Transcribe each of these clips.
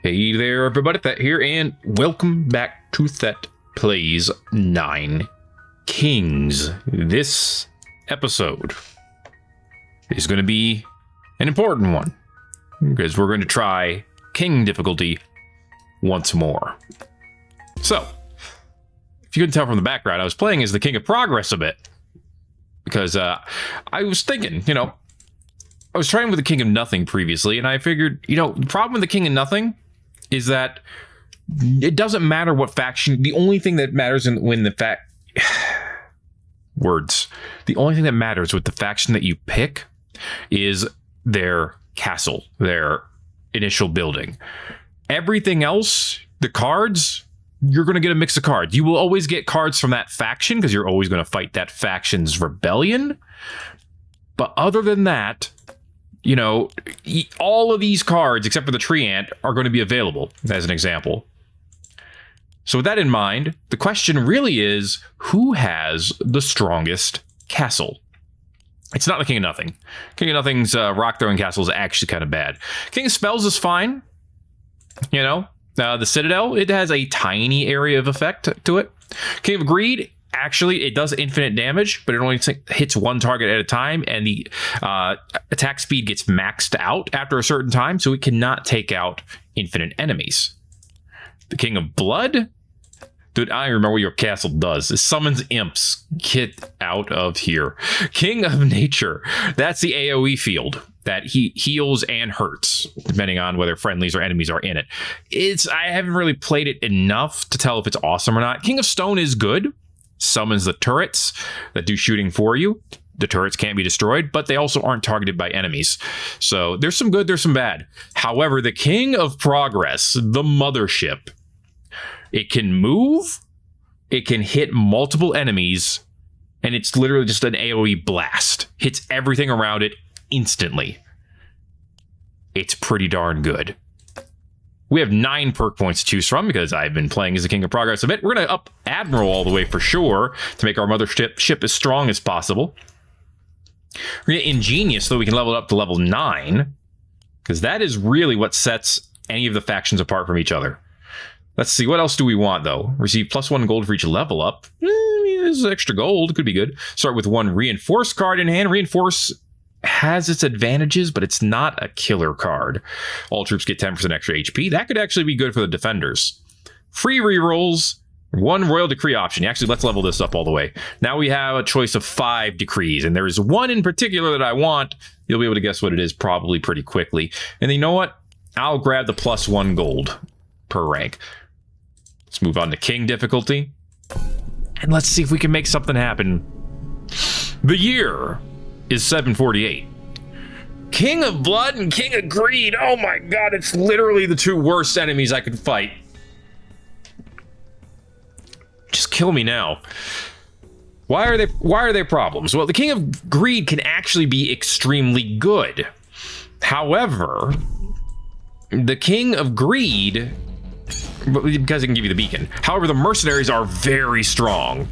Hey there, everybody, Thet here, and welcome back to Thet Plays 9 Kings. This episode is going to be an important one, because we're going to try King difficulty once more. So, if you couldn't tell from the background, I was playing as the King of Progress a bit, because I was thinking, I was trying with the King of Nothing previously, and I figured, the problem with the King of Nothing is that it doesn't matter what faction. The only thing that matters the only thing that matters with the faction that you pick is their castle, their initial building. Everything else, the cards, you're going to get a mix of cards. You will always get cards from that faction because you're always going to fight that faction's rebellion. But other than that, all of these cards, except for the tree ant, are going to be available, as an example. So with that in mind, the question really is, who has the strongest castle? It's not the King of Nothing. King of Nothing's rock-throwing castle is actually kind of bad. King of Spells is fine. The Citadel, it has a tiny area of effect to it. King of Greed, actually, it does infinite damage, but it only hits one target at a time, and the attack speed gets maxed out after a certain time, so it cannot take out infinite enemies. The King of Blood, dude, I don't remember what your castle does. It summons imps. Get out of here. King of Nature, that's the AoE field that he heals and hurts, depending on whether friendlies or enemies are in it. I haven't really played it enough to tell if it's awesome or not. King of Stone is good. Summons the turrets that do shooting for you. The turrets can't be destroyed, but they also aren't targeted by enemies. So there's some good, there's some bad. However, the King of Progress, the mothership, it can move, it can hit multiple enemies, and it's literally just an AoE blast. Hits everything around it instantly. It's pretty darn good. We have 9 perk points to choose from because I've been playing as the King of Progress a bit. We're going to up Admiral all the way for sure to make our mothership as strong as possible. We're going to Ingenious so we can level it up to level 9, because that is really what sets any of the factions apart from each other. Let's see, what else do we want, though? Receive +1 gold for each level up. This is extra gold. It could be good. Start with 1 Reinforce card in hand. Reinforce has its advantages, but it's not a killer card. All troops get 10% extra HP. That could actually be good for the defenders. Free rerolls, 1 Royal Decree option. Actually, let's level this up all the way. Now we have a choice of 5 decrees, and there is one in particular that I want. You'll be able to guess what it is probably pretty quickly. And you know what? I'll grab the +1 gold per rank. Let's move on to King difficulty. And let's see if we can make something happen. The year is 748. King of Blood and King of Greed. Oh my god, it's literally the 2 worst enemies I could fight. Just kill me now. Why are they problems? Well, the King of Greed can actually be extremely good. However, the King of Greed, because it can give you the beacon. However, the mercenaries are very strong.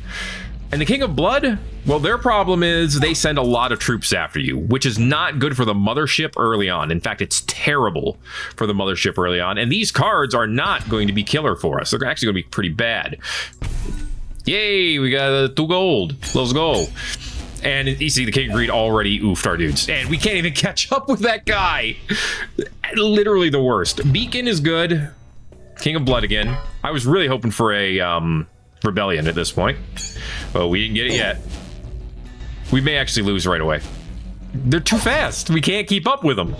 And the King of Blood, well, their problem is they send a lot of troops after you, which is not good for the mothership early on. In fact, it's terrible for the mothership early on. And these cards are not going to be killer for us. They're actually going to be pretty bad. Yay, we got 2 gold. Let's go. And you see the King of Greed already oofed our dudes. And we can't even catch up with that guy. Literally the worst. Beacon is good. King of Blood again. I was really hoping for a rebellion at this point. But we didn't get it yet. We may actually lose right away. They're too fast. We can't keep up with them.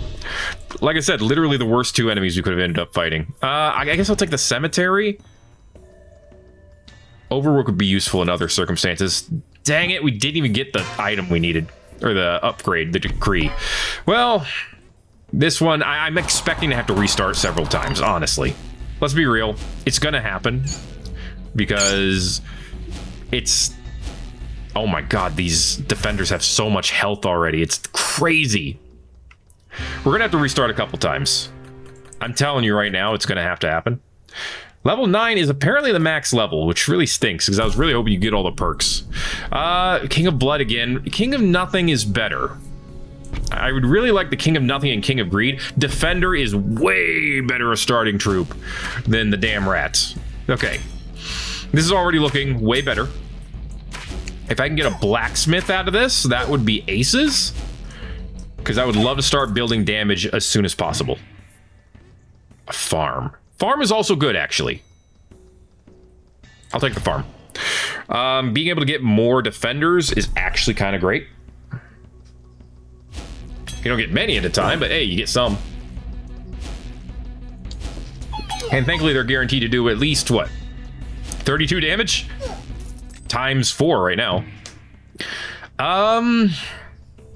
Like I said, literally the worst 2 enemies we could have ended up fighting. I guess I'll take the cemetery. Overwork would be useful in other circumstances. Dang it, we didn't even get the item we needed. Or the upgrade, the decree. Well, this one, I'm expecting to have to restart several times, honestly. Let's be real. It's gonna happen. Because it's... Oh my god, these defenders have so much health already. It's crazy. We're gonna have to restart a couple times. I'm telling you right now, it's gonna have to happen. Level 9 is apparently the max level, which really stinks, because I was really hoping you get all the perks. King of Blood again. King of Nothing is better. I would really like the King of Nothing and King of Greed. Defender is way better a starting troop than the damn rats. Okay. This is already looking way better. If I can get a blacksmith out of this, that would be aces. Because I would love to start building damage as soon as possible. A farm. Farm is also good, actually. I'll take the farm. Being able to get more defenders is actually kind of great. You don't get many at a time, but hey, you get some. And thankfully, they're guaranteed to do at least, what? 32 damage? Times 4 right now.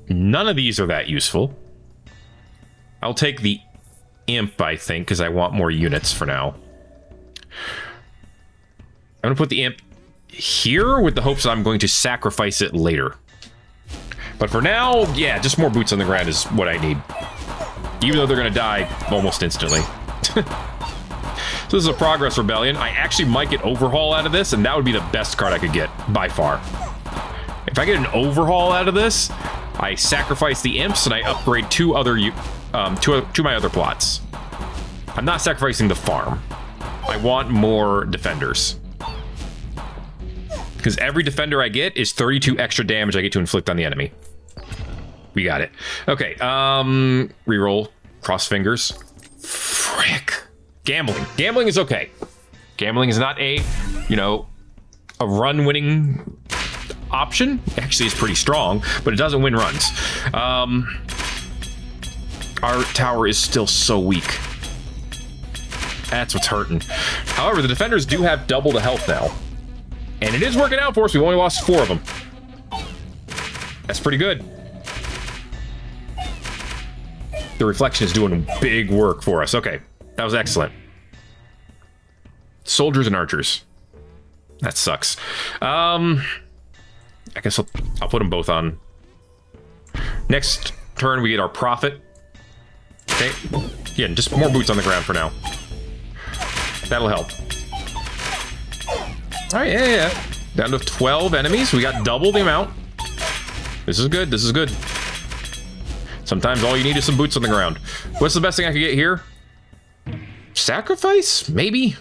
None of these are that useful. I'll take the imp, I think, because I want more units for now. I'm going to put the imp here with the hopes I'm going to sacrifice it later. But for now, yeah, just more boots on the ground is what I need. Even though they're going to die almost instantly. So this is a progress rebellion. I actually might get overhaul out of this, and that would be the best card I could get, by far. If I get an overhaul out of this, I sacrifice the imps, and I upgrade two my other plots. I'm not sacrificing the farm. I want more defenders. Because every defender I get is 32 extra damage I get to inflict on the enemy. We got it. Okay, reroll. Cross fingers. Frick. Gambling. Gambling is okay. Gambling is not a run-winning option. Actually, it's pretty strong, but it doesn't win runs. Our tower is still so weak. That's what's hurting. However, the defenders do have double the health now. And it is working out for us. We've only lost 4 of them. That's pretty good. The reflection is doing big work for us. Okay, that was excellent. Soldiers and archers. That sucks. I guess I'll put them both on. Next turn, we get our prophet. Okay. Yeah, just more boots on the ground for now. That'll help. All right, yeah. Down to 12 enemies. We got double the amount. This is good. This is good. Sometimes all you need is some boots on the ground. What's the best thing I could get here? Sacrifice? Maybe?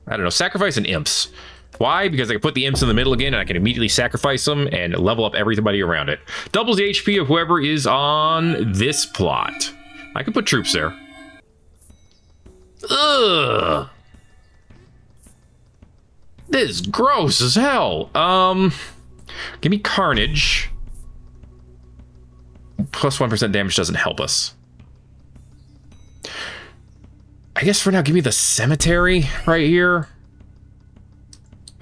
I don't know. Sacrifice and imps. Why? Because I can put the imps in the middle again and I can immediately sacrifice them and level up everybody around it. Doubles the HP of whoever is on this plot. I can put troops there. Ugh. This is gross as hell. Give me Carnage. Plus 1% damage doesn't help us. I guess for now, give me the cemetery right here.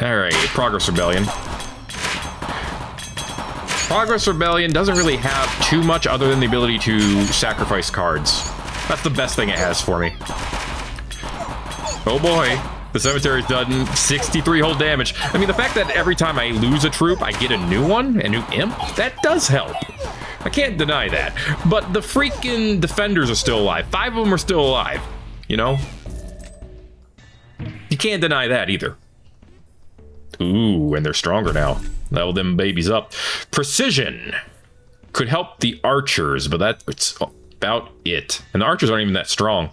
All right, Progress Rebellion. Progress Rebellion doesn't really have too much other than the ability to sacrifice cards. That's the best thing it has for me. Oh boy. The cemetery's done 63 whole damage. I mean, the fact that every time I lose a troop, I get a new one, a new imp, that does help. I can't deny that. But the freaking defenders are still alive. 5 of them are still alive, you know? You can't deny that either. Ooh, and they're stronger now. Level them babies up. Precision could help the archers, but that's about it. And the archers aren't even that strong.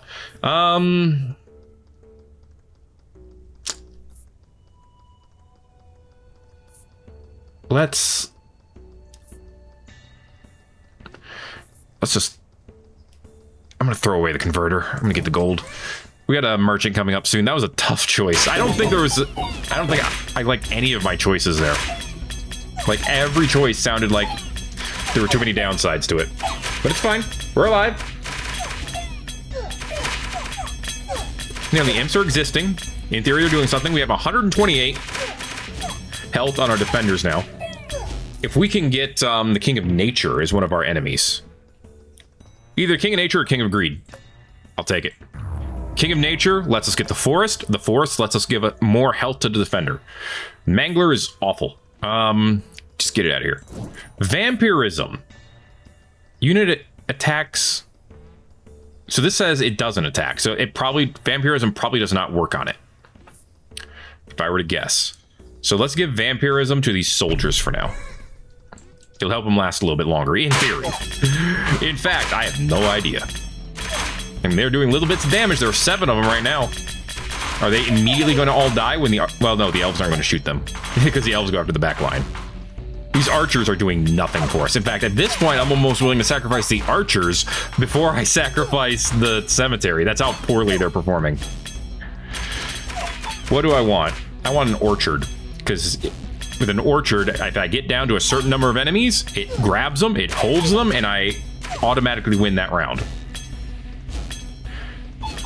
Let's just... I'm going to throw away the converter. I'm going to get the gold. We got a merchant coming up soon. That was a tough choice. I don't think I liked any of my choices there. Like, every choice sounded like there were too many downsides to it. But it's fine. We're alive. You know, the imps are existing. In theory, they're doing something. We have 128 health on our defenders now. If we can get the King of Nature as one of our enemies. Either King of Nature or King of Greed. I'll take it. King of Nature lets us get the forest. The forest lets us give more health to the defender. Mangler is awful. Just get it out of here. Vampirism. Unit attacks. So this says it doesn't attack. So vampirism probably does not work on it. If I were to guess. So let's give vampirism to these soldiers for now. It'll help them last a little bit longer, in theory. In fact, I have no idea. I mean, they're doing little bits of damage. There are 7 of them right now. Are they immediately going to all die when the... Well, no, the elves aren't going to shoot them. Because the elves go after the back line. These archers are doing nothing for us. In fact, at this point, I'm almost willing to sacrifice the archers before I sacrifice the cemetery. That's how poorly they're performing. What do I want? I want an orchard. Because with an orchard, if I get down to a certain number of enemies, it grabs them, it holds them, and I automatically win that round.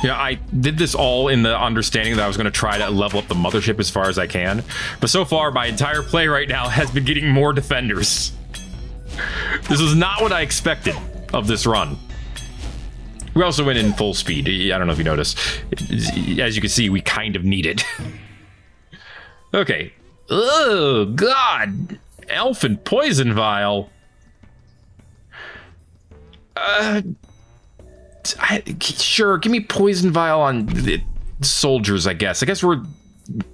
You know, I did this all in the understanding that I was going to try to level up the mothership as far as I can. But so far, my entire play right now has been getting more defenders. This is not what I expected of this run. We also went in full speed. I don't know if you noticed. As you can see, we kind of need it. Okay. Oh, God. Elfin Poison Vial. Sure, give me Poison Vial on the soldiers, I guess. I guess we're...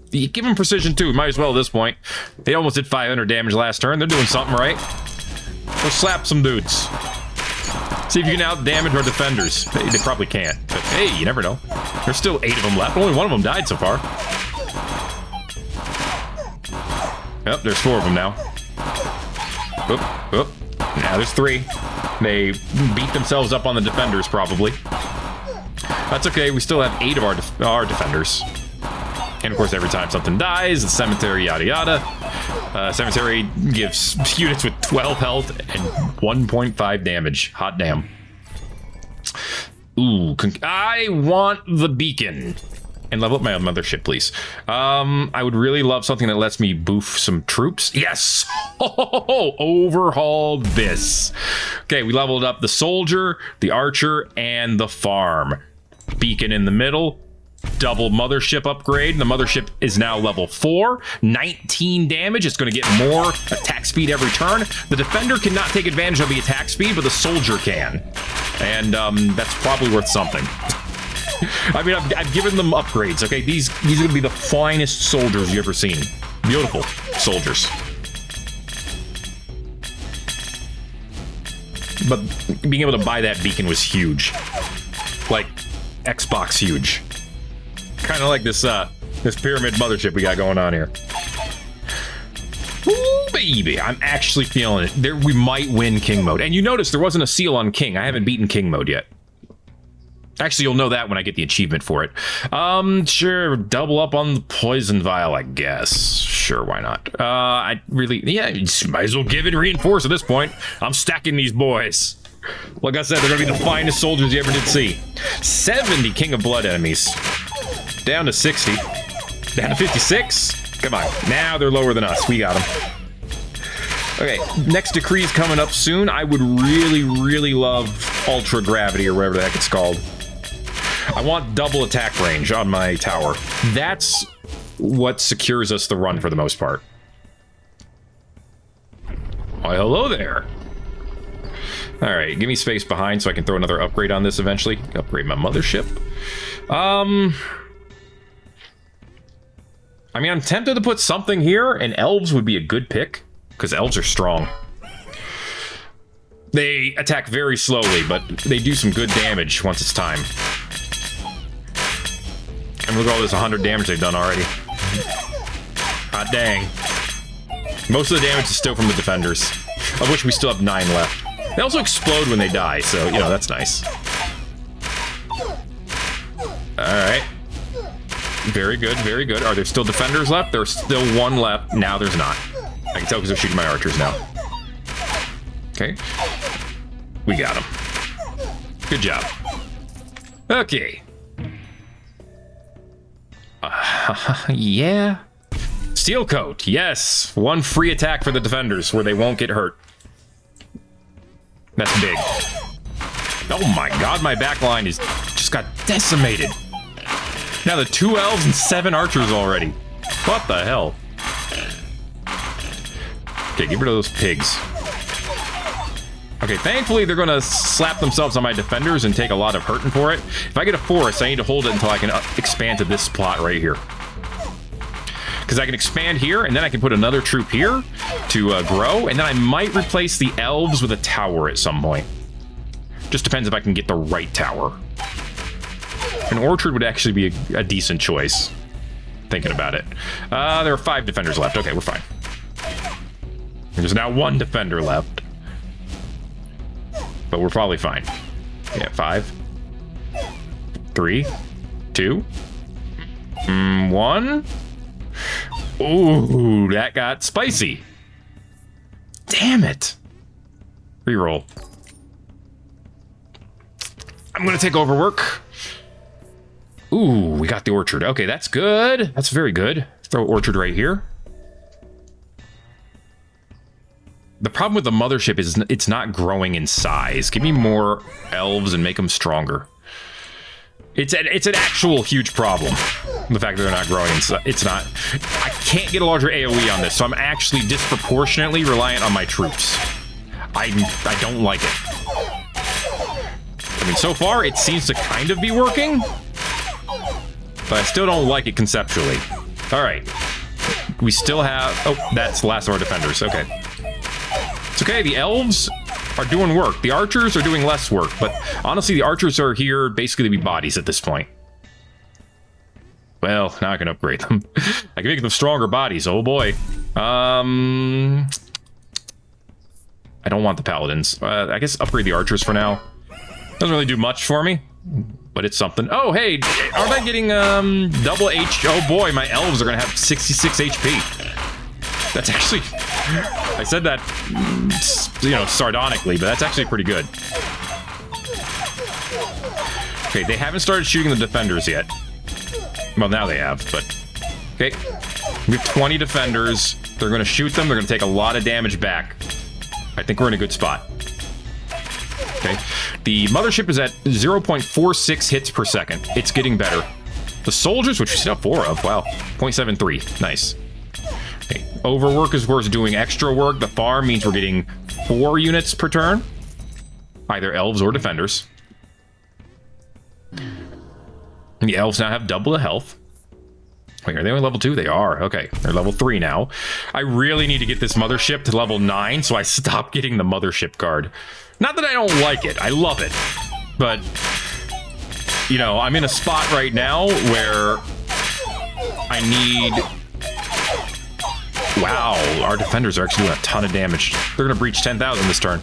Give them precision, too. Might as well at this point. They almost did 500 damage last turn. They're doing something right. We'll slap some dudes. See if you can out-damage our defenders. They probably can't. But hey, you never know. There's still 8 of them left. Only 1 of them died so far. Yep, there's 4 of them now. Oop, oop. Now there's 3. They beat themselves up on the defenders, probably. That's okay. We still have 8 of our defenders. And of course, every time something dies, the cemetery, yada yada. Cemetery gives units with 12 health and 1.5 damage. Hot damn. Ooh, I want the beacon. And level up my mothership, please. I would really love something that lets me boof some troops. Yes! Oh, overhaul this. Okay, we leveled up the soldier, the archer, and the farm. Beacon in the middle. Double mothership upgrade. The mothership is now level 4. 19 damage. It's going to get more attack speed every turn. The defender cannot take advantage of the attack speed, but the soldier can. And that's probably worth something. I mean, I've given them upgrades, okay? These are going to be the finest soldiers you've ever seen. Beautiful soldiers. But being able to buy that beacon was huge. Like, Xbox huge. Kind of like this pyramid mothership we got going on here. Ooh, baby. I'm actually feeling it. We might win King mode. And you notice there wasn't a seal on King. I haven't beaten King mode yet. Actually, you'll know that when I get the achievement for it. Sure, double up on the poison vial, I guess. Sure, why not? You might as well give it reinforce at this point. I'm stacking these boys. Like I said, they're gonna be the finest soldiers you ever did see. 70 King of Blood enemies. Down to 60. Down to 56. Come on, now they're lower than us. We got them. Okay, next decree is coming up soon. I would really, really love Ultra Gravity or whatever the heck it's called. I want double attack range on my tower. That's what secures us the run for the most part. Why, hello there. All right, give me space behind so I can throw another upgrade on this eventually. Upgrade my mothership. I mean, I'm tempted to put something here, and elves would be a good pick, because elves are strong. They attack very slowly, but they do some good damage once it's time. And look at all this 100 damage they've done already. Hot dang. Most of the damage is still from the defenders, of which we still have 9 left. They also explode when they die, so, you know, that's nice. Alright. Very good, very good. Are there still defenders left? There's still 1 left. Now there's not. I can tell because they're shooting my archers now. Okay. We got him. Good job. Okay. Yeah. Steel Coat, yes. 1 free attack for the defenders where they won't get hurt. That's big. Oh my god, my back line is just got decimated. Now the 2 elves and 7 archers already. What the hell? Okay, get rid of those pigs. Okay, thankfully they're gonna slap themselves on my defenders and take a lot of hurting for it. If I get a forest, I need to hold it until I can expand to this plot right here. Because because I can expand here, and then I can put another troop here to grow, and then I might replace the elves with a tower at some point. Just depends if I can get the right tower. An orchard would actually be a decent choice, thinking about it. There are 5 defenders left. Okay, we're fine. There's now 1 defender left. But we're probably fine. Yeah, 5, 3, 2, 1. Ooh, that got spicy. Damn it. Reroll. I'm gonna take over work. Ooh, we got the orchard. Okay, that's good. That's very good. Throw orchard right here. The problem with the mothership is it's not growing in size. Give me more elves and make them stronger. It's an actual huge problem. The fact that they're not growing in size. It's not. I can't get a larger AoE on this, so I'm actually disproportionately reliant on my troops. I don't like it. I mean, so far, it seems to kind of be working, but I still don't like it conceptually. All right. We still have... Oh, that's the last of our defenders. Okay. It's okay, the elves are doing work. The archers are doing less work, but honestly, the archers are here basically to be bodies at this point. Well, now I can upgrade them. I can make them stronger bodies, oh boy. I don't want the paladins. I guess upgrade the archers for now. Doesn't really do much for me, but it's something. Oh, hey, aren't I getting double H? Oh boy, my elves are gonna have 66 HP. That's actually, I said that, you know, sardonically, but that's actually pretty good. Okay, they haven't started shooting the defenders yet. Well, now they have, but... Okay, we have 20 defenders. They're going to shoot them. They're going to take a lot of damage back. I think we're in a good spot. Okay, the mothership is at 0.46 hits per second. It's getting better. The soldiers, which we still have 4 of, wow, 0.73, nice. Okay. Overwork is worth doing extra work. The farm means we're getting 4 units per turn. Either elves or defenders. And the elves now have double the health. Wait, are they only level 2? They are. Okay, they're level 3 now. I really need to get this mothership to level 9, so I stop getting the mothership card. Not that I don't like it. I love it. But, you know, I'm in a spot right now where I need... Wow, our defenders are actually doing a ton of damage. They're going to breach 10,000 this turn.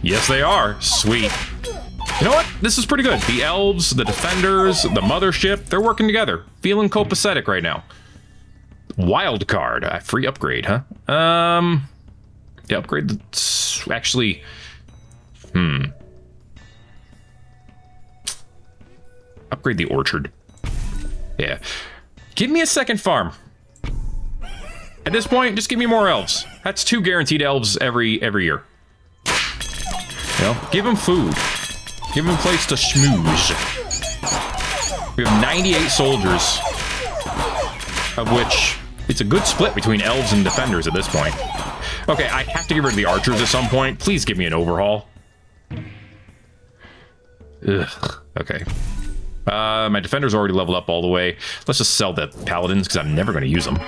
Yes, they are. Sweet. You know what? This is pretty good. The elves, the defenders, the mothership, they're working together. Feeling copacetic right now. Wild card. Free upgrade, huh? Yeah, upgrade the... Actually... Upgrade the orchard. Yeah. Give me a second farm. At this point, just give me more elves. That's 2 guaranteed elves every year. You know, give them food. Give them a place to schmooze. We have 98 soldiers, of which it's a good split between elves and defenders at this point. Okay, I have to get rid of the archers at some point. Please give me an overhaul. Ugh, okay. My defender's already leveled up all the way. Let's just sell the paladins, because I'm never going to use them.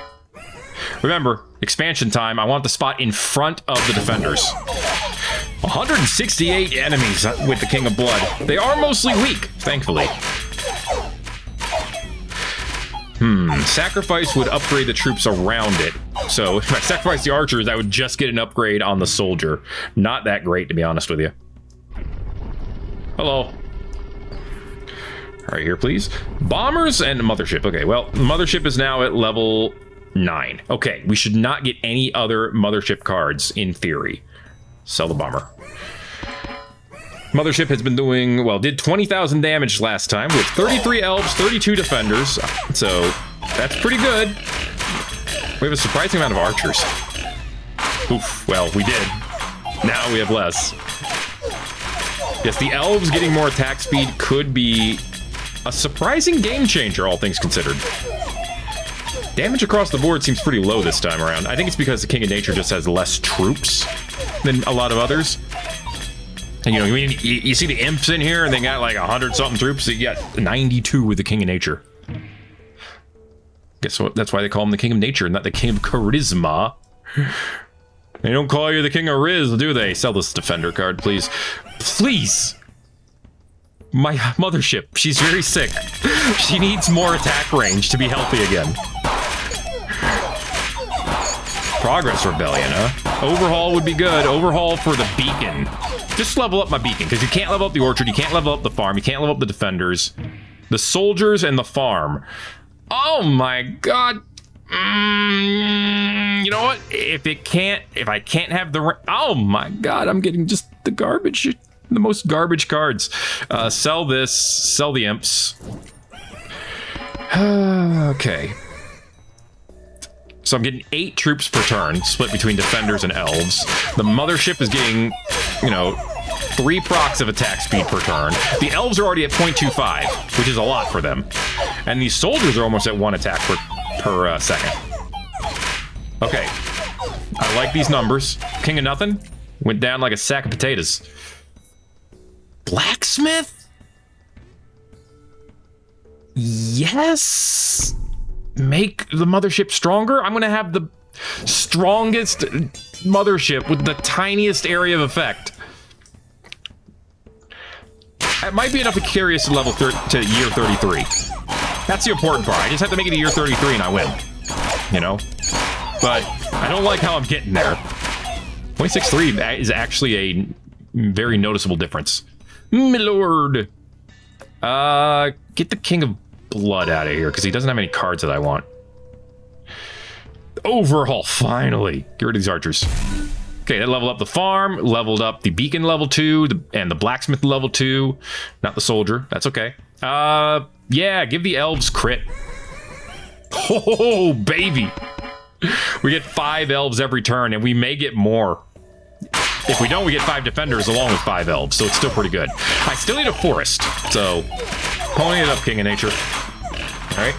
Remember, expansion time, I want the spot in front of the defenders. 168 enemies with the King of Blood. They are mostly weak, thankfully. Sacrifice would upgrade the troops around it. So if I sacrifice the archers, I would just get an upgrade on the soldier. Not that great, to be honest with you. Hello. Right here, please. Bombers and mothership. Okay, well, mothership is now at level 9. Okay, we should not get any other mothership cards, in theory. Sell the bomber. Mothership has been doing, well, did 20,000 damage last time with 33 elves, 32 defenders. So that's pretty good. We have a surprising amount of archers. Oof, well, we did. Now we have less. Yes, the elves getting more attack speed could be a surprising game changer, all things considered. Damage across the board seems pretty low this time around. I think it's because the King of Nature just has less troops than a lot of others. And, you know, you see the imps in here, and they got like 100-something troops. So you got 92 with the King of Nature. Guess what? That's why they call him the king of nature, not the king of charisma. They don't call you the king of Riz, do they? Sell this defender card, please. Please! My mothership, she's very sick. She needs more attack range to be healthy again. Progress Rebellion, huh? Overhaul would be good. Overhaul for the beacon. Just level up my beacon, because you can't level up the orchard, you can't level up the farm, you can't level up the defenders. The soldiers and the farm. Oh my god. You know what? If I can't have the... Oh my god, I'm getting just the garbage. The most garbage cards. Sell this. Sell the imps. Okay. So I'm getting 8 troops per turn, split between defenders and elves. The mothership is getting, you know, 3 procs of attack speed per turn. The elves are already at 0.25, which is a lot for them. And these soldiers are almost at 1 attack per second. Okay. I like these numbers. King of nothing went down like a sack of potatoes. Blacksmith? Yes. Make the mothership stronger. I'm gonna have the strongest mothership with the tiniest area of effect. It might be enough to carry us to level to year 33. That's the important part. I just have to make it to year 33 and I win. You know? But I don't like how I'm getting there. 0.63 is actually a very noticeable difference. My lord. Get the King of Blood out of here, because he doesn't have any cards that I want. Overhaul, finally. Get rid of these archers. Okay, that leveled up the farm, leveled up the beacon level 2, and the blacksmith level 2. Not the soldier. That's okay. Yeah, give the elves crit. Oh, baby. We get 5 elves every turn, and we may get more. If we don't, we get 5 defenders along with 5 elves, so it's still pretty good. I still need a forest, so pony it up, King of Nature. All right.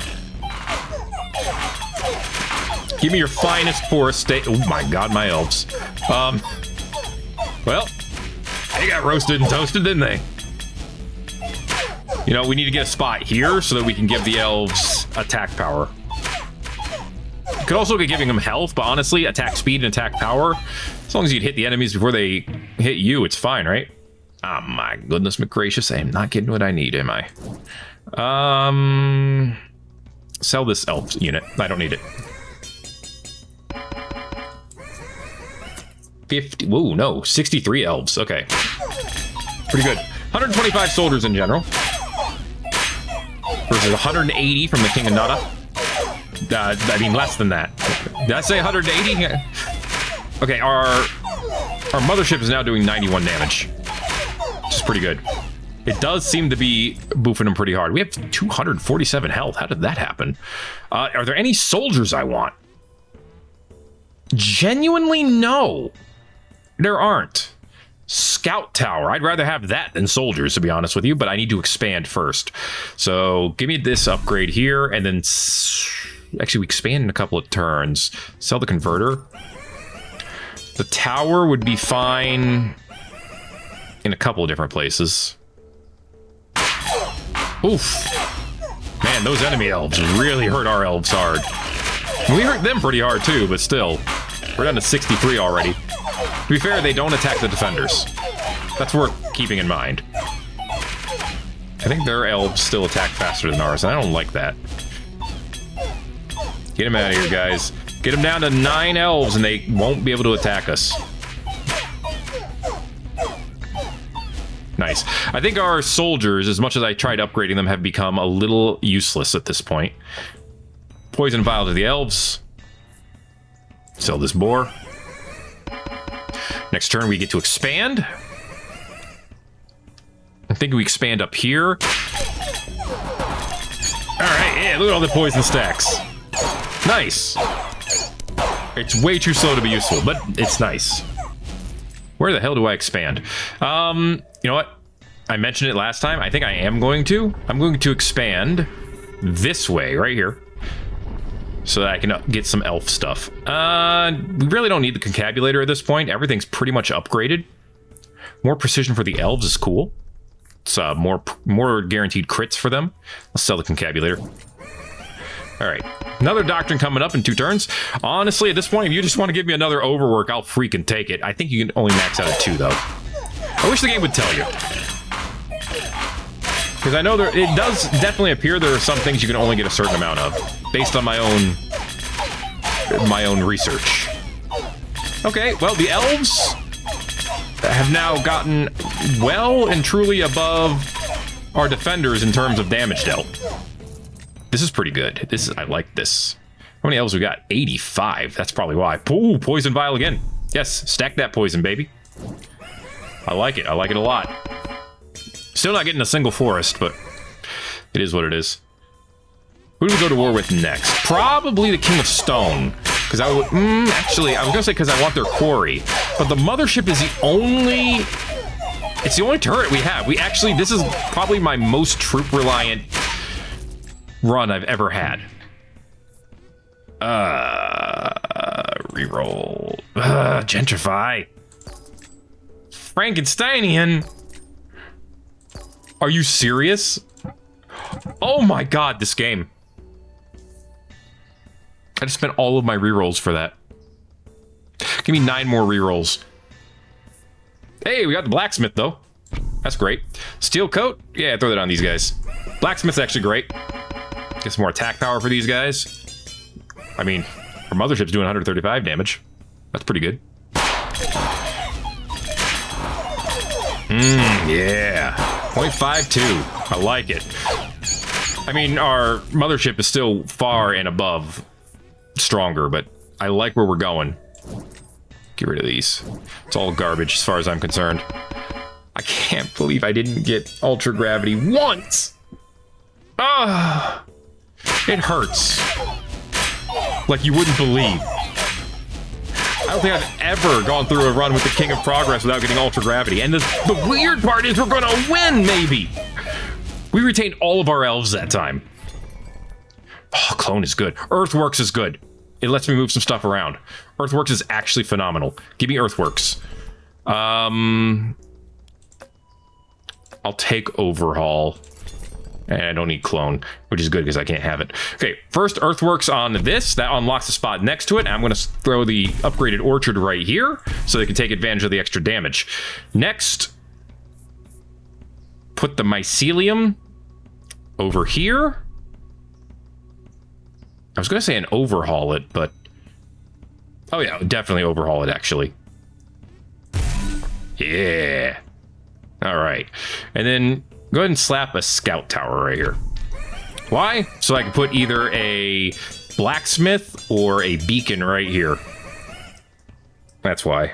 Give me your finest forest state. Oh my god, my elves. Well, they got roasted and toasted, didn't they? You know, we need to get a spot here so that we can give the elves attack power. Could also be giving them health, but honestly, attack speed and attack power, as long as you hit the enemies before they hit you, it's fine, right? Oh my goodness gracious, I am not getting what I need, am I? Sell this elf unit. I don't need it. 50. Whoa, no, 63 elves. Okay, pretty good. 125 soldiers in general versus 180 from the King of Nada. I mean, less than that. Did I say 180? Okay, our mothership is now doing 91 damage, which is pretty good. It does seem to be boofing them pretty hard. We have 247 health. How did that happen? Are there any soldiers I want? Genuinely, no. There aren't. Scout tower. I'd rather have that than soldiers, to be honest with you, but I need to expand first. So give me this upgrade here, and then... Actually, we expand in a couple of turns. Sell the converter. The tower would be fine in a couple of different places. Oof. Man, those enemy elves really hurt our elves hard. We hurt them pretty hard too, but still. We're down to 63 already. To be fair, they don't attack the defenders. That's worth keeping in mind. I think their elves still attack faster than ours, and I don't like that. Get them out of here, guys. Get them down to 9 elves, and they won't be able to attack us. Nice. I think our soldiers, as much as I tried upgrading them, have become a little useless at this point. Poison vial to the elves. Sell this boar. Next turn, we get to expand. I think we expand up here. Alright, yeah, look at all the poison stacks. Nice. It's way too slow to be useful, but it's nice. Where the hell do I expand? You know what? I mentioned it last time. I think I am going to. I'm going to expand this way, right here, so that I can get some elf stuff. We really don't need the concabulator at this point. Everything's pretty much upgraded. More precision for the elves is cool. It's more guaranteed crits for them. Let's sell the concabulator. All right. Another doctrine coming up in 2 turns. Honestly, at this point, if you just want to give me another overwork, I'll freaking take it. I think you can only max out at 2, though. I wish the game would tell you. Because I know it does definitely appear there are some things you can only get a certain amount of, based on my own research. Okay, well, the elves have now gotten well and truly above our defenders in terms of damage dealt. This is pretty good. I like this. How many elves we got? 85. That's probably why. Ooh, poison vial again. Yes, stack that poison, baby. I like it. I like it a lot. Still not getting a single forest, but it is what it is. Who do we go to war with next? Probably the King of Stone. Because I would... actually, I was going to say because I want their quarry. But the mothership is the only... It's the only turret we have. We actually... This is probably my most troop-reliant run I've ever had. Reroll. Gentrify. Frankensteinian. Are you serious? Oh my god, this game. I just spent all of my rerolls for that. Give me 9 more rerolls. Hey, we got the blacksmith though. That's great. Steel coat? Yeah, throw that on these guys. Blacksmith's actually great. Get some more attack power for these guys. I mean, our mothership's doing 135 damage. That's pretty good. Yeah. 0.52. I like it. I mean, our mothership is still far and above stronger, but I like where we're going. Get rid of these. It's all garbage as far as I'm concerned. I can't believe I didn't get Ultra Gravity once! Ah, it hurts. Like you wouldn't believe. I don't think I've ever gone through a run with the King of Progress without getting Ultra Gravity. And the weird part is we're gonna win, maybe! We retained all of our elves that time. Oh, Clone is good. Earthworks is good. It lets me move some stuff around. Earthworks is actually phenomenal. Give me Earthworks. I'll take Overhaul. And I don't need Clone, which is good because I can't have it. Okay, first Earthworks on this. That unlocks the spot next to it. I'm going to throw the upgraded Orchard right here so they can take advantage of the extra damage. Next, put the Mycelium over here. I was going to say an Overhaul it, but... Oh yeah, definitely Overhaul it, actually. Yeah. All right. And then go ahead and slap a Scout Tower right here. Why? So I can put either a Blacksmith or a Beacon right here. That's why.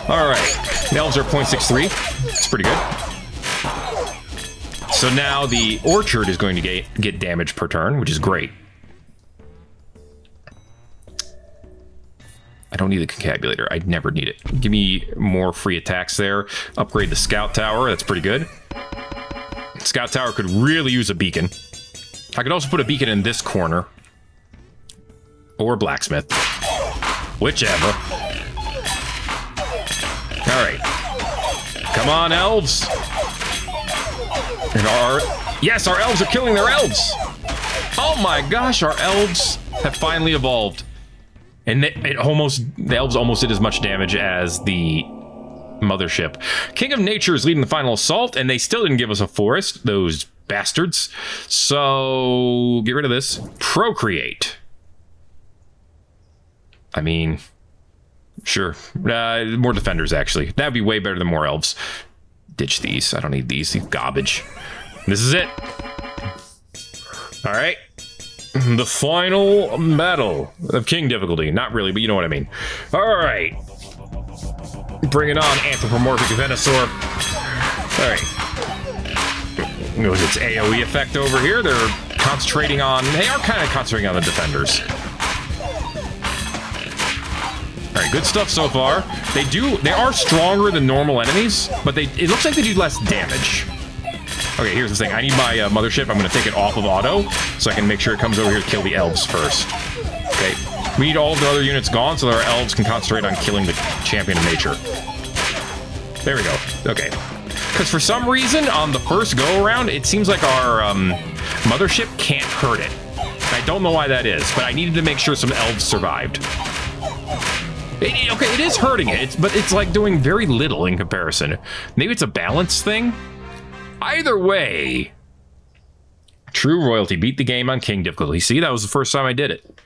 All right. The elves are 0.63. It's pretty good. So now the Orchard is going to get damage per turn, which is great. I don't need the Concabulator. I'd never need it. Give me more free attacks there. Upgrade the Scout Tower. That's pretty good. Scout Tower could really use a Beacon. I could also put a Beacon in this corner. Or Blacksmith. Whichever. Alright. Come on, elves. And yes, our elves are killing their elves. Oh my gosh, our elves have finally evolved. And the elves almost did as much damage as the mothership. King of Nature is leading the final assault, and they still didn't give us a forest, those bastards. So, get rid of this. Procreate. I mean, sure. More defenders, actually. That'd be way better than more elves. Ditch these. I don't need these. These garbage. This is it. All right. The final battle of King difficulty. Not really, but you know what I mean. All right. Bring it on, Anthropomorphic Venusaur. All right. Notice its AoE effect over here. They're concentrating on... They are kind of concentrating on the defenders. All right, good stuff so far. They are stronger than normal enemies, but it looks like they do less damage. Okay, here's the thing. I need my mothership. I'm going to take it off of auto so I can make sure it comes over here to kill the elves first. Okay, we need all of the other units gone so that our elves can concentrate on killing the champion of nature. There we go. Okay. Because for some reason, on the first go-around, it seems like our mothership can't hurt it. I don't know why that is, but I needed to make sure some elves survived. Okay, it is hurting it, but it's like doing very little in comparison. Maybe it's a balance thing? Either way, true royalty beat the game on king difficulty. See, that was the first time I did it.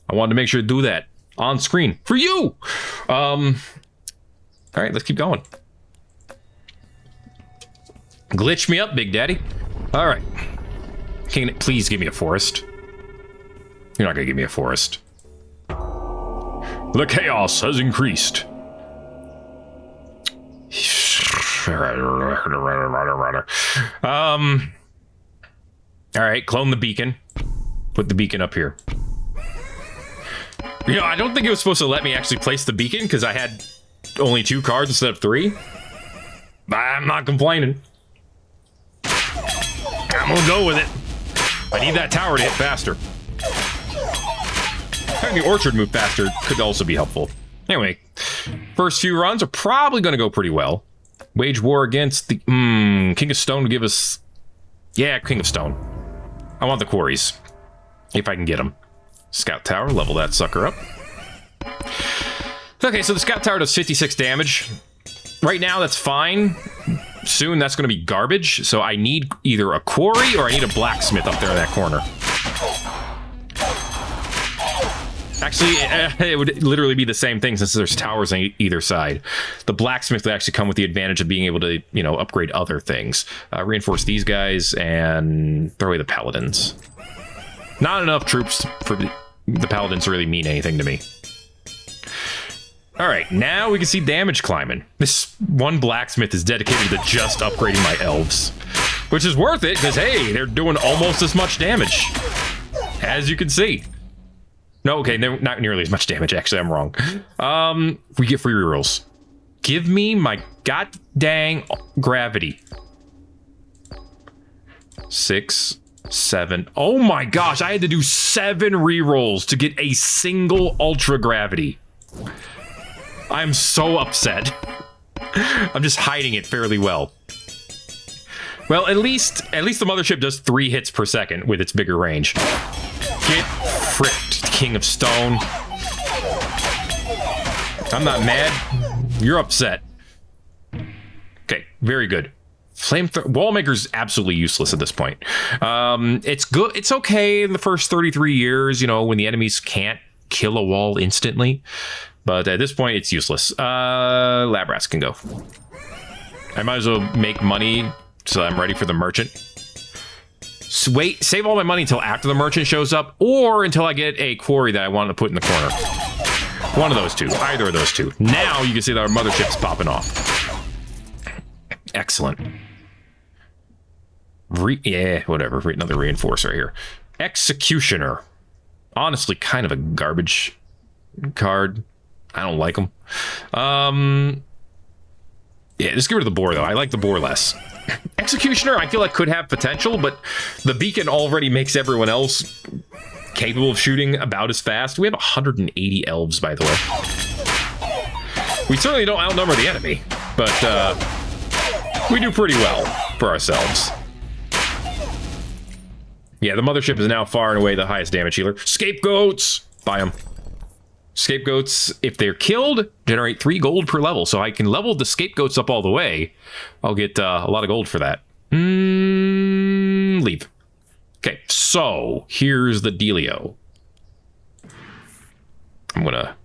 I wanted to make sure to do that on screen for you. All right, let's keep going. Glitch me up, Big Daddy. All right. King, please give me a forest. You're not gonna give me a forest. The chaos has increased. All right, clone the beacon. Put the beacon up here. You know, I don't think it was supposed to let me actually place the beacon because I had only 2 cards instead of 3. But I'm not complaining. I'm gonna go with it. I need that tower to hit faster. Having the orchard move faster could also be helpful. Anyway, first few runs are probably gonna go pretty well. Wage war against the King of Stone to give us... Yeah, King of Stone. I want the quarries. If I can get them. Scout tower, level that sucker up. Okay, so the scout tower does 56 damage. Right now, that's fine. Soon, that's going to be garbage. So I need either a quarry or I need a blacksmith up there in that corner. Actually, it would literally be the same thing since there's towers on either side. The blacksmith would actually come with the advantage of being able to, you know, upgrade other things. Reinforce these guys and throw away the paladins. Not enough troops for the paladins to really mean anything to me. All right, now we can see damage climbing. This one blacksmith is dedicated to just upgrading my elves, which is worth it because, hey, they're doing almost as much damage, as you can see. No, okay, not nearly as much damage. Actually, I'm wrong. We get free rerolls. Give me my god dang gravity. 6, 7. Oh my gosh, I had to do 7 rerolls to get a single ultra gravity. I'm so upset. I'm just hiding it fairly well. Well, at least the mothership does 3 hits per second with its bigger range. Get fricked, King of Stone. I'm not mad. You're upset. Okay, very good. Wallmaker's absolutely useless at this point. It's good. It's okay in the first 33 years, you know, when the enemies can't kill a wall instantly. But at this point, it's useless. Lab rats can go. I might as well make money so I'm ready for the merchant. So wait, save all my money until after the merchant shows up, or until I get a quarry that I want to put in the corner. One of those two, either of those two. Now you can see that our mothership's popping off. Excellent. Yeah, whatever. Another reinforcer right here. Executioner. Honestly, kind of a garbage card. I don't like them. Yeah, just get rid of the boar, though. I like the boar less. Executioner, I feel like could have potential, but the beacon already makes everyone else capable of shooting about as fast. We have 180 elves, by the way. We certainly don't outnumber the enemy, but we do pretty well for ourselves. Yeah, the mothership is now far and away the highest damage healer. Scapegoats! Buy them. Scapegoats, if they're killed, generate 3 gold per level. So I can level the scapegoats up all the way. I'll get a lot of gold for that. Leave. Okay, so here's the dealio. I'm going to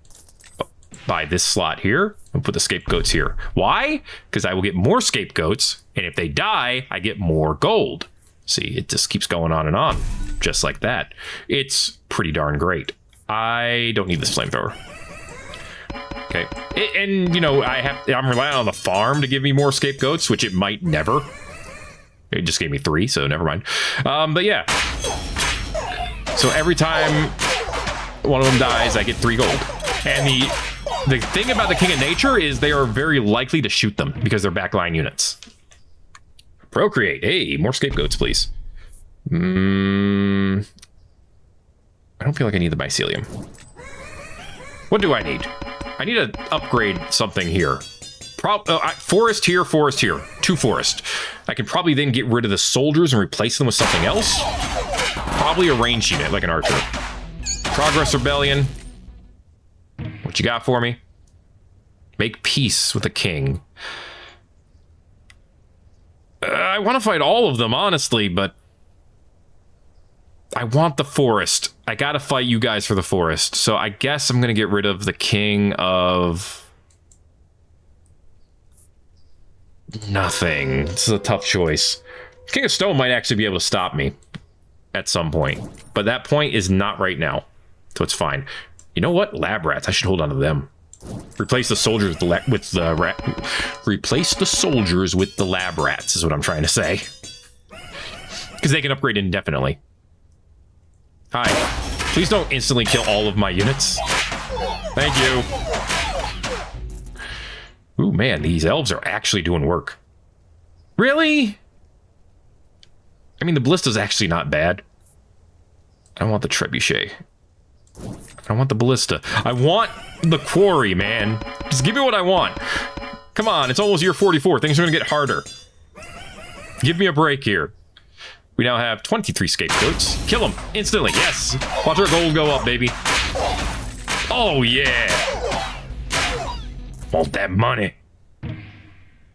buy this slot here and put the scapegoats here. Why? Because I will get more scapegoats, and if they die, I get more gold. See, it just keeps going on and on, just like that. It's pretty darn great. I don't need this flamethrower. Okay, and you know, I'm relying on the farm to give me more scapegoats, which it might never. It just gave me 3, so never mind. But yeah, so every time one of them dies, I get 3 gold. And the thing about the King of Nature is they are very likely to shoot them because they're backline units. Procreate. Hey, more scapegoats, please. I don't feel like I need the mycelium. What do I need? I need to upgrade something here. Forest here, forest here. 2 forest. I can probably then get rid of the soldiers and replace them with something else. Probably a range unit, like an archer. Progress Rebellion. What you got for me? Make peace with the king. I want to fight all of them, honestly, but I want the forest. I gotta fight you guys for the forest. So I guess I'm gonna get rid of the king of... nothing. This is a tough choice. King of Stone might actually be able to stop me at some point, but that point is not right now, so it's fine. You know what? Lab rats. I should hold on to them. Replace the soldiers replace the soldiers with the lab rats is what I'm trying to say, because they can upgrade indefinitely. Hi. Please don't instantly kill all of my units. Thank you. Ooh, man, these elves are actually doing work. Really? I mean, the ballista's actually not bad. I don't want the trebuchet. I don't want the ballista. I want the quarry, man. Just give me what I want. Come on, it's almost year 44. Things are gonna get harder. Give me a break here. We now have 23 scapegoats. Kill them instantly, yes. Watch our gold go up, baby. Oh, yeah. Want that money.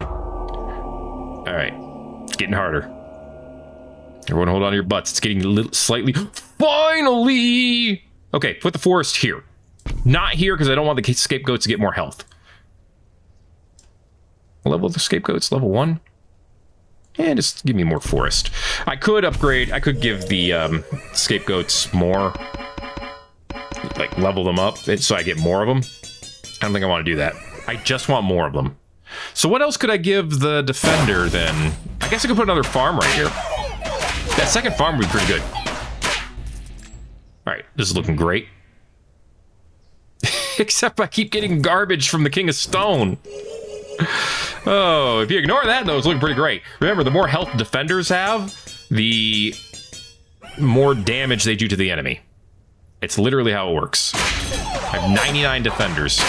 All right, it's getting harder. Everyone hold on to your butts. It's getting a little slightly... Finally! Okay, put the forest here. Not here, because I don't want the scapegoats to get more health. Level the scapegoats, level 1. And just give me more forest. I could upgrade, I could give the scapegoats more. Like, level them up, so I get more of them. I don't think I want to do that. I just want more of them. So what else could I give the defender, then? I guess I could put another farm right here. That second farm would be pretty good. Alright, this is looking great. Except I keep getting garbage from the King of Stone. Oh, if you ignore that, though, it's looking pretty great. Remember, the more health defenders have, the more damage they do to the enemy. It's literally how it works. I have 99 defenders.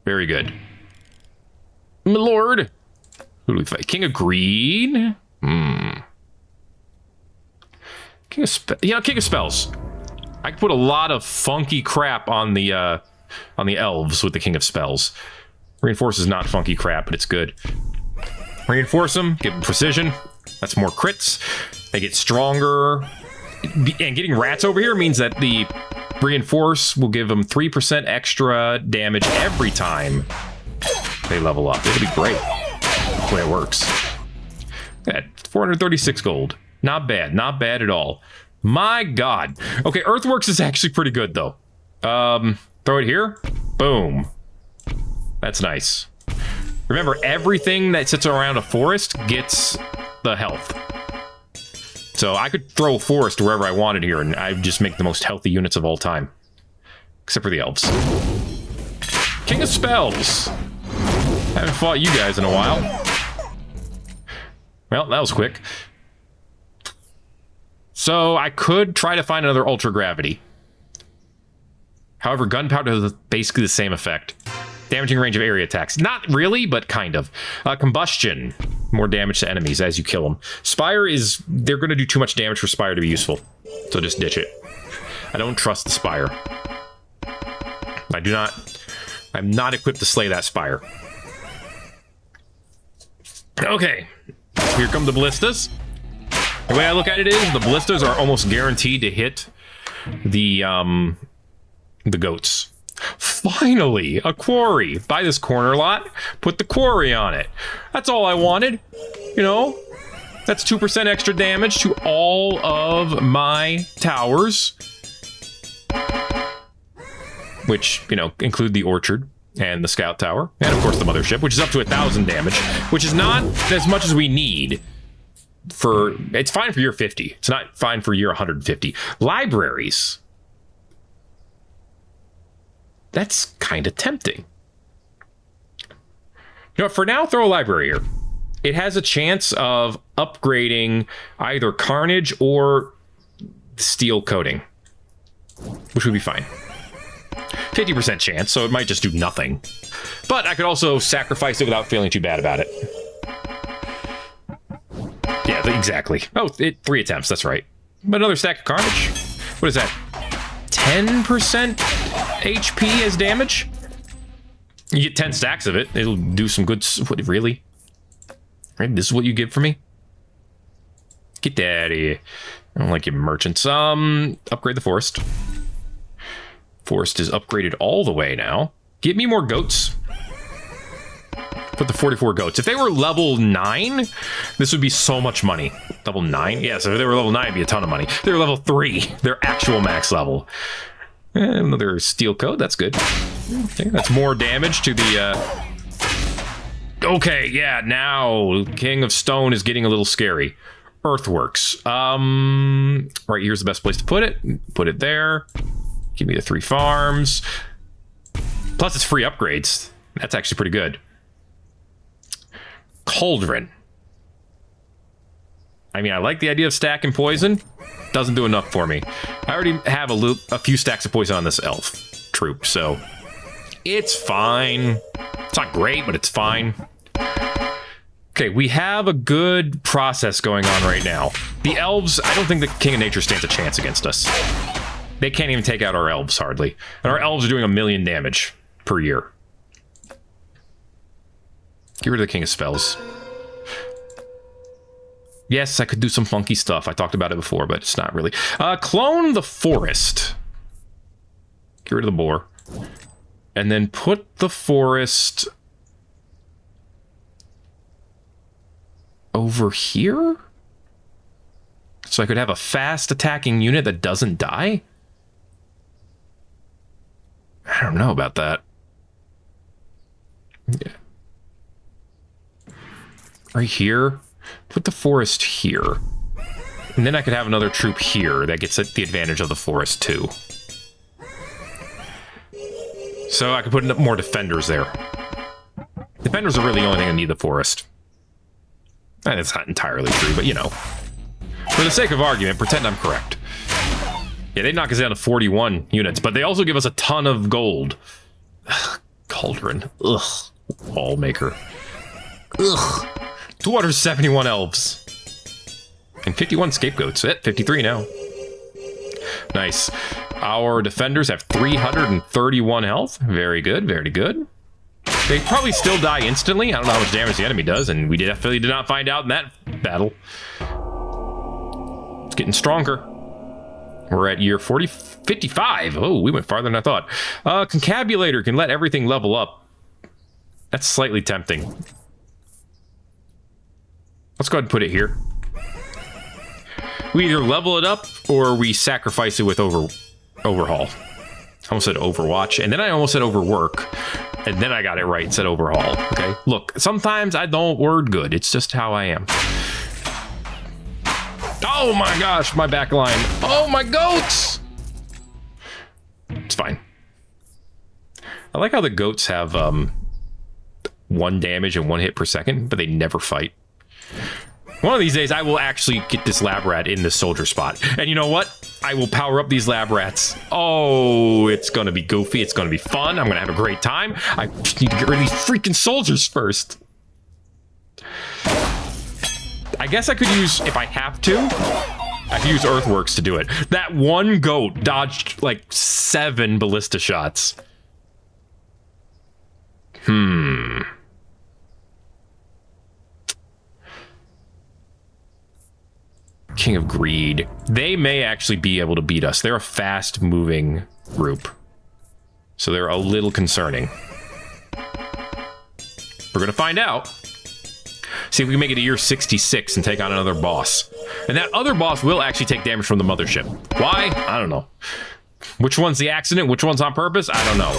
Very good. My lord. Who do we fight? King of Greed? King of King of Spells. I can put a lot of funky crap on the elves with the King of Spells. Reinforce is not funky crap, but it's good. Reinforce them, give them precision. That's more crits. They get stronger. And getting rats over here means that the Reinforce will give them 3% extra damage every time they level up. It'll be great. That's the way it works. Yeah, 436 gold. Not bad. Not bad at all. My god. Okay, Earthworks is actually pretty good, though. Throw it here. Boom. That's nice. Remember, everything that sits around a forest gets the health. So I could throw a forest wherever I wanted here, and I'd just make the most healthy units of all time. Except for the elves. King of Spells. Haven't fought you guys in a while. Well, that was quick. So I could try to find another Ultra Gravity. However, Gunpowder has basically the same effect. Damaging range of area attacks. Not really, but kind of. Combustion. More damage to enemies as you kill them. Spire is... They're going to do too much damage for Spire to be useful. So just ditch it. I don't trust the Spire. I do not... I'm not equipped to slay that Spire. Okay. Here come the Ballistas. The way I look at it is, the Ballistas are almost guaranteed to hit the goats. Finally, a quarry. Buy this corner lot, put the quarry on it. That's all I wanted. You know, that's 2% extra damage to all of my towers. Which, you know, include the orchard and the scout tower. And of course the mothership, which is up to 1,000 damage. Which is not as much as we need for... It's fine for year 50. It's not fine for year 150. Libraries. That's kind of tempting. You know, for now, throw a library here. It has a chance of upgrading either Carnage or Steel Coating, which would be fine. 50% chance, so it might just do nothing. But I could also sacrifice it without feeling too bad about it. Yeah, exactly. Oh, 3 attempts, that's right. But another stack of carnage. What is that? 10% HP as damage? You get 10 stacks of it. It'll do some good... What, really? Right, this is what you give for me? Get that out of here. I don't like you merchants. Upgrade the forest. Forest is upgraded all the way now. Give me more goats. Put the 44 goats. If they were level 9, this would be so much money. Level 9? Yeah, so if they were level 9, it'd be a ton of money. If they were level 3, their actual max level. Another steel coat, that's good. Okay, that's more damage to the... Okay, yeah, now King of Stone is getting a little scary. Earthworks. Right here's the best place to put it. Put it there. Give me the 3 farms. Plus it's free upgrades. That's actually pretty good. Cauldron. I mean, I like the idea of stacking poison. Doesn't do enough for me. I already have a few stacks of poison on this elf troop, so it's fine. It's not great, but it's fine. Okay, we have a good process going on right now. The elves, I don't think the King of Nature stands a chance against us. They can't even take out our elves, hardly. And our elves are doing 1,000,000 damage per year. Get rid of the King of Spells. Yes, I could do some funky stuff. I talked about it before, but it's not really. Clone the forest. Get rid of the boar. And then put the forest... over here? So I could have a fast attacking unit that doesn't die? I don't know about that. Yeah. Right here? Put the forest here. And then I could have another troop here that gets the advantage of the forest too. So I could put more defenders there. Defenders are really the only thing that need the forest. And it's not entirely true, but you know. For the sake of argument, pretend I'm correct. Yeah, they knock us down to 41 units, but they also give us a ton of gold. Ugh, Cauldron. Ugh. Wallmaker. Ugh. 271 elves. And 51 scapegoats. 53 now. Nice. Our defenders have 331 health. Very good, very good. They probably still die instantly. I don't know how much damage the enemy does, and we definitely did not find out in that battle. It's getting stronger. We're at year 55. Oh, we went farther than I thought. Concabulator can let everything level up. That's slightly tempting. Let's go ahead and put it here. We either level it up or we sacrifice it with overhaul. I almost said Overwatch, and then I almost said Overwork, and then I got it right and said Overhaul. Okay, look, sometimes I don't word good. It's just how I am. Oh my gosh, my back line. Oh my goats! It's fine. I like how the goats have 1 damage and 1 hit per second, but they never fight. One of these days, I will actually get this lab rat in the soldier spot. And you know what? I will power up these lab rats. Oh, it's going to be goofy. It's going to be fun. I'm going to have a great time. I just need to get rid of these freaking soldiers first. I guess I could use, if I have to, I could use earthworks to do it. That one goat dodged like 7 ballista shots. King of Greed. They may actually be able to beat us. They're a fast-moving group. So they're a little concerning. We're gonna find out. See if we can make it to year 66 and take on another boss. And that other boss will actually take damage from the mothership. Why? I don't know. Which one's the accident? Which one's on purpose? I don't know.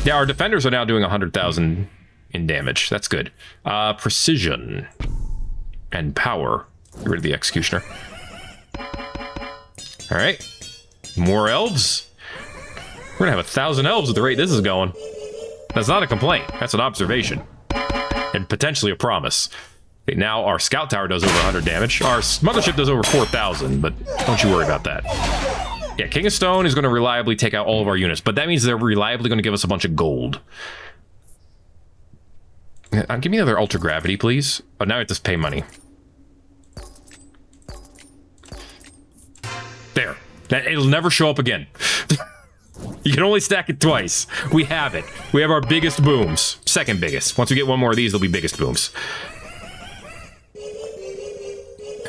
Yeah, our defenders are now doing 100,000 in damage. That's good. Precision. And power. Get rid of the executioner. All right. More elves. We're gonna have 1,000 elves at the rate this is going. That's not a complaint. That's an observation. And potentially a promise. Okay, now our scout tower does over 100 damage. Our mothership does over 4,000, but don't you worry about that. Yeah, King of Stone is going to reliably take out all of our units, but that means they're reliably going to give us a bunch of gold. Give me another Ultra Gravity, please. Oh, now I have to pay money. There. It'll never show up again. You can only stack it twice. We have it. We have our biggest booms. Second biggest. Once we get one more of these, they'll be biggest booms.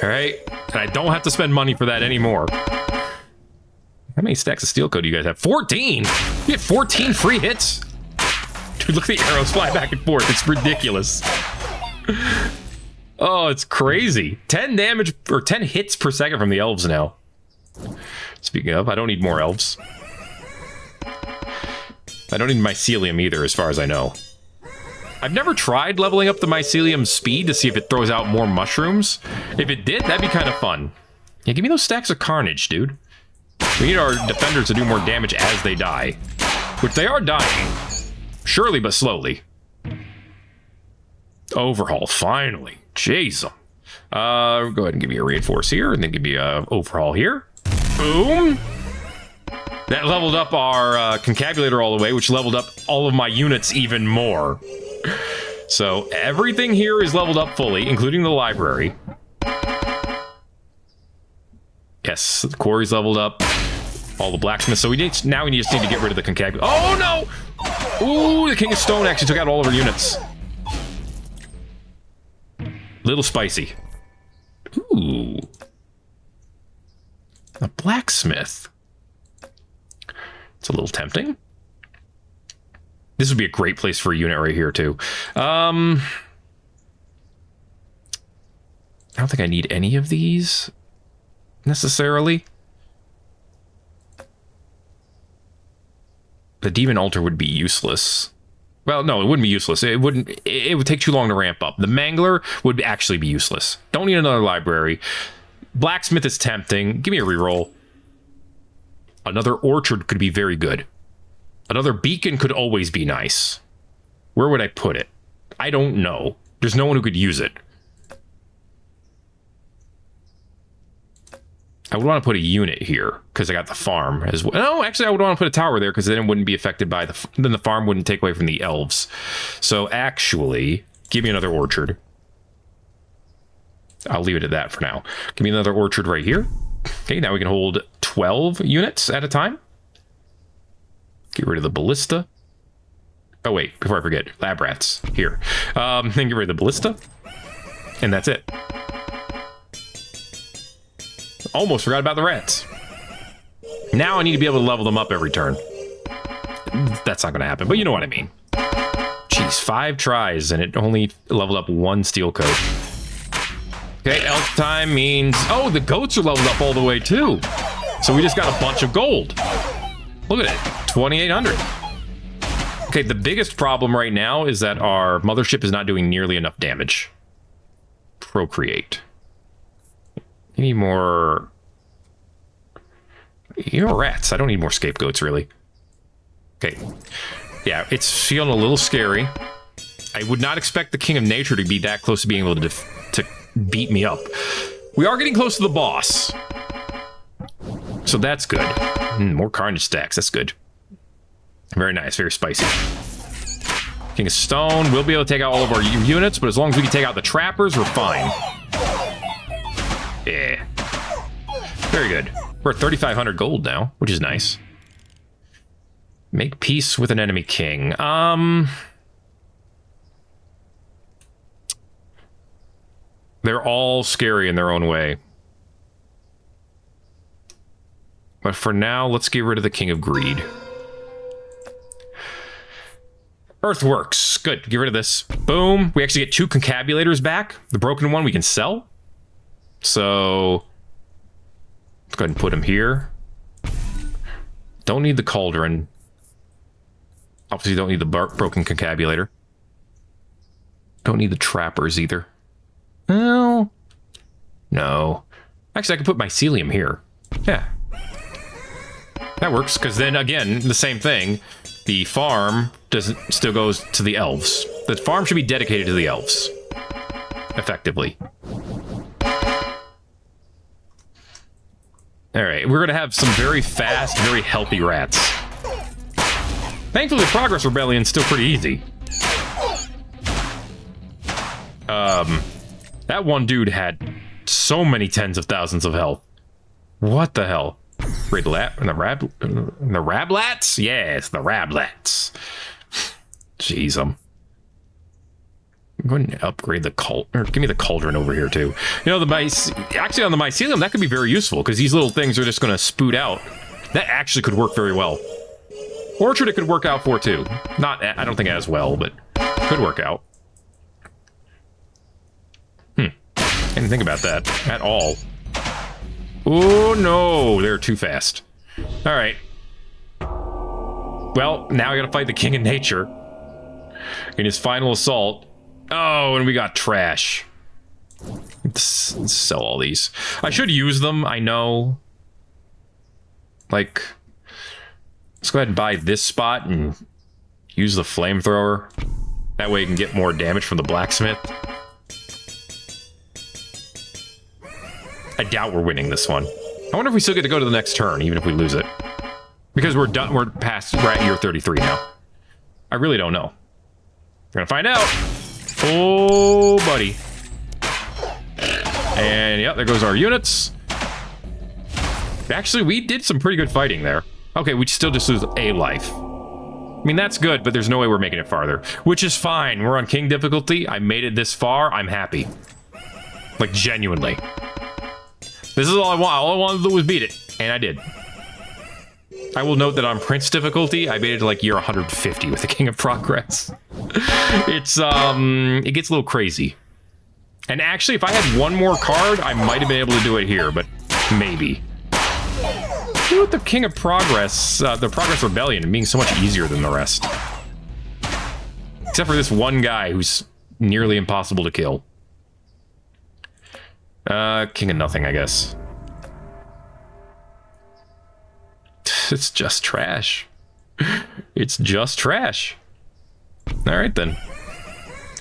All right. And I don't have to spend money for that anymore. How many stacks of steel code do you guys have? 14! You get 14 free hits? Dude, look at the arrows fly back and forth. It's ridiculous. Oh, it's crazy. 10 damage, or 10 hits per second from the elves now. Speaking of, I don't need more elves. I don't need mycelium either, as far as I know. I've never tried leveling up the mycelium speed to see if it throws out more mushrooms. If it did, that'd be kind of fun. Yeah, give me those stacks of carnage, dude. We need our defenders to do more damage as they die. Which they are dying. Surely, but slowly. Overhaul, finally. Jeez. Go ahead and give me a reinforce here, and then give me a overhaul here. Boom. That leveled up our concabulator all the way, which leveled up all of my units even more. So everything here is leveled up fully, including the library. Yes, the quarry's leveled up. All the blacksmiths. So we just need to get rid of the concabulator. Oh no! Ooh, the King of Stone actually took out all of our units. Little spicy. Ooh. A blacksmith. It's a little tempting. This would be a great place for a unit right here, too. I don't think I need any of these, necessarily. The Demon Altar would be useless. Well, no, it wouldn't be useless. It would take too long to ramp up. The Mangler would actually be useless. Don't need another library. Blacksmith is tempting. Give me a reroll. Another orchard could be very good. Another beacon could always be nice. Where would I put it? I don't know. There's no one who could use it. I would want to put a unit here because I got the farm as well. No, actually, I would want to put a tower there because then it wouldn't be affected by then the farm wouldn't take away from the elves. So actually, give me another orchard. I'll leave it at that for now. Give me another orchard right here. Okay, now we can hold 12 units at a time. Get rid of the ballista. Oh, wait, before I forget, lab rats. Here. Then get rid of the ballista. And that's it. Almost forgot about the rats. Now I need to be able to level them up every turn. That's not going to happen, but you know what I mean. Jeez, 5 tries, and it only leveled up 1 steel coat. Okay, elf time means... Oh, the goats are leveled up all the way, too. So we just got a bunch of gold. Look at it, 2,800. Okay, the biggest problem right now is that our mothership is not doing nearly enough damage. Procreate. You need more... You know, rats. I don't need more scapegoats, really. Okay. Yeah, it's feeling a little scary. I would not expect the King of Nature to be that close to being able to beat me up. We are getting close to the boss. So that's good. More carnage stacks. That's good. Very nice. Very spicy. King of Stone. We'll be able to take out all of our units, but as long as we can take out the trappers, we're fine. Yeah. Very good. We're at 3,500 gold now, which is nice. Make peace with an enemy king. They're all scary in their own way. But for now, let's get rid of the King of Greed. Earthworks. Good. Get rid of this. Boom. We actually get 2 concabulators back. The broken one we can sell. So let's go ahead and put him here. Don't need the cauldron. Obviously don't need the broken concabulator. Don't need the trappers either. Well, no. Actually, I can put mycelium here. Yeah. That works, because then, again, the same thing. The farm still goes to the elves. The farm should be dedicated to the elves. Effectively. All right, we're gonna have some very fast, very healthy rats. Thankfully, the Progress Rebellion's still pretty easy. That one dude had so many tens of thousands of health. What the hell? The Rablats? Yes, the Rablats. Jeez, I'm going to upgrade the or give me the cauldron over here too. You know, actually on the mycelium, that could be very useful because these little things are just going to spoot out. That actually could work very well. Orchard it could work out for too. Not, I don't think as well, but could work out. I didn't think about that at all. Oh no, they're too fast. All right. Well, now I gotta fight the King of Nature in his final assault. Oh, and we got trash. Let's sell all these. I should use them, I know. Like, let's go ahead and buy this spot and use the flamethrower. That way you can get more damage from the blacksmith. I doubt we're winning this one. I wonder if we still get to go to the next turn, even if we lose it. Because we're done, we're at year 33 now. I really don't know. We're gonna find out. Oh, buddy. And yeah, there goes our units. Actually, we did some pretty good fighting there. Okay, we still just lose a life. I mean, that's good, but there's no way we're making it farther. Which is fine. We're on King difficulty. I made it this far. I'm happy. Like, genuinely. This is all I want. All I wanted to do was beat it. And I did. I will note that on Prince difficulty, I made it to like year 150 with the King of Progress. It's, it gets a little crazy. And actually, if I had one more card, I might have been able to do it here, but maybe. With the King of Progress, the Progress Rebellion being so much easier than the rest. Except for this one guy who's nearly impossible to kill. King of Nothing, I guess. It's just trash. It's just trash. Alright then.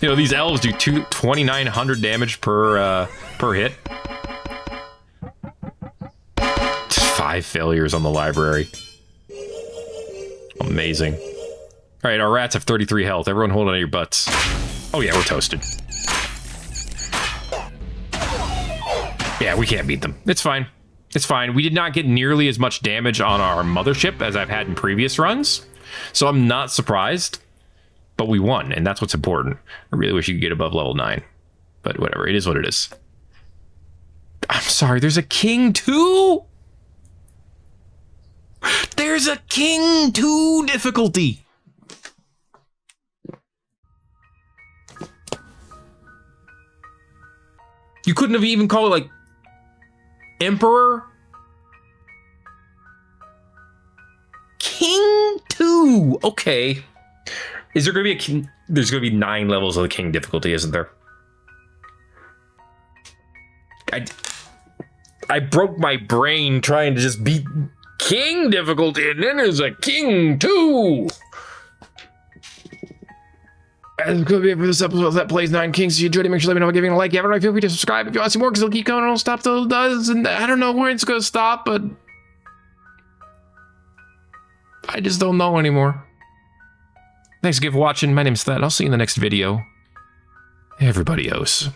You know, these elves do 2,900 damage per hit. 5 failures on the library. Amazing. Alright, our rats have 33 health. Everyone hold on to your butts. Oh yeah, we're toasted. Yeah, we can't beat them. It's fine. It's fine. We did not get nearly as much damage on our mothership as I've had in previous runs. So I'm not surprised. But we won, and that's what's important. I really wish you could get above level 9. But whatever, it is what it is. I'm sorry, there's a King 2? There's a King 2 difficulty! You couldn't have even called it, like, Emperor? King 2! Okay. Is there going to be a King? There's going to be 9 levels of the King difficulty, isn't there? I broke my brain trying to just beat King difficulty, and then there's a King 2! That's going to be it for this episode of Thet Plays 9 Kings. If you enjoyed it, make sure to let me know by giving a like. If you haven't, feel free to subscribe if you want to see more, because it'll keep going and it'll stop till it does. And I don't know when it's going to stop, but I just don't know anymore. Thanks again for watching. My name's Thet. I'll see you in the next video. Everybody else.